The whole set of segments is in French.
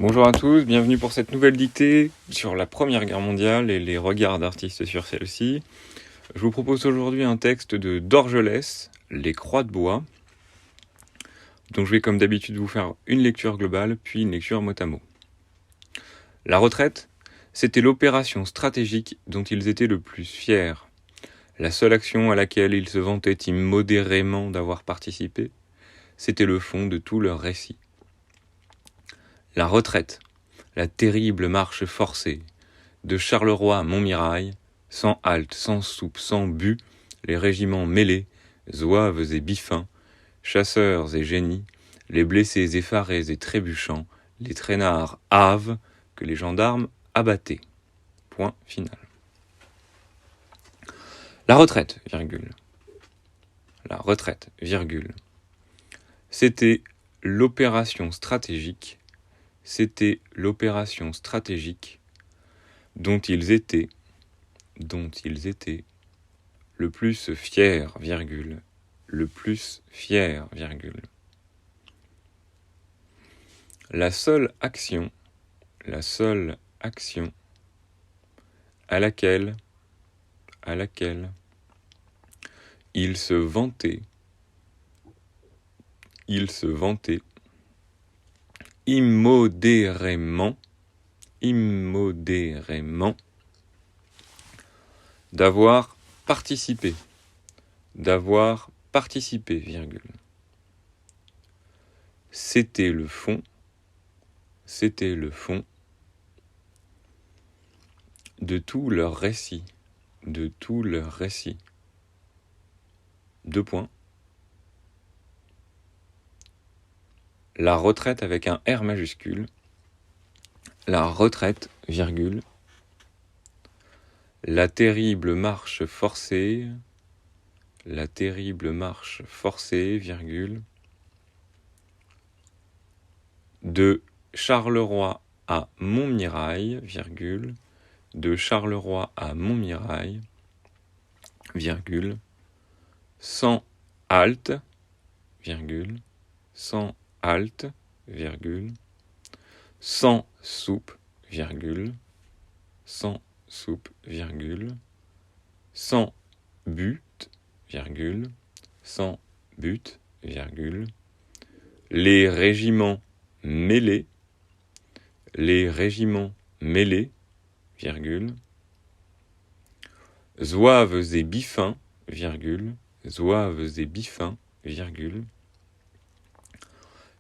Bonjour à tous, bienvenue pour cette nouvelle dictée sur la Première Guerre mondiale et les regards d'artistes sur celle-ci. Je vous propose aujourd'hui un texte de Dorgelès, Les Croix de bois, dont je vais comme d'habitude vous faire une lecture globale, puis une lecture mot à mot. La retraite, c'était l'opération stratégique dont ils étaient le plus fiers, la seule action à laquelle ils se vantaient immodérément d'avoir participé, c'était le fond de tout leur récit. La retraite, la terrible marche forcée, de Charleroi à Montmirail, sans halte, sans soupe, sans but, les régiments mêlés, zouaves et biffins, chasseurs et génies, les blessés effarés et trébuchants, les traînards hâves que les gendarmes abattaient. Point final. La retraite, virgule. La retraite, virgule. C'était l'opération stratégique. C'était l'opération stratégique dont ils étaient le plus fiers, virgule, le plus fiers, virgule. La seule action à laquelle ils se vantaient immodérément d'avoir participé, virgule. C'était le fond de tout leur récit, Deux points. La retraite avec un R majuscule, la retraite, virgule, la terrible marche forcée, virgule, de Charleroi à Montmirail, virgule, de Charleroi à Montmirail, virgule, sans halte, virgule, sans halte, virgule, sans soupe, virgule, sans soupe, virgule, sans but, virgule, sans but, virgule, les régiments mêlés, virgule, zouaves et biffins, virgule,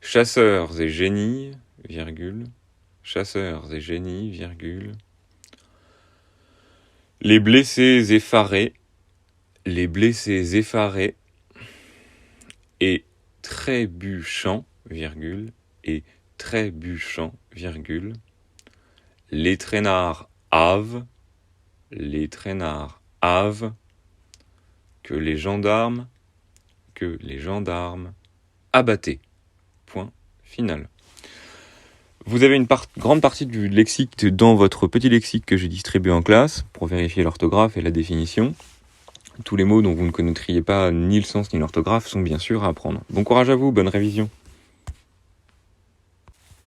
chasseurs et génies, virgule, les blessés effarés et trébuchants, virgule, les traînards hâves que les gendarmes abattaient. Point final. Vous avez une grande partie du lexique dans votre petit lexique que j'ai distribué en classe pour vérifier l'orthographe et la définition. Tous les mots dont vous ne connaîtriez pas ni le sens ni l'orthographe sont bien sûr à apprendre. Bon courage à vous, bonne révision.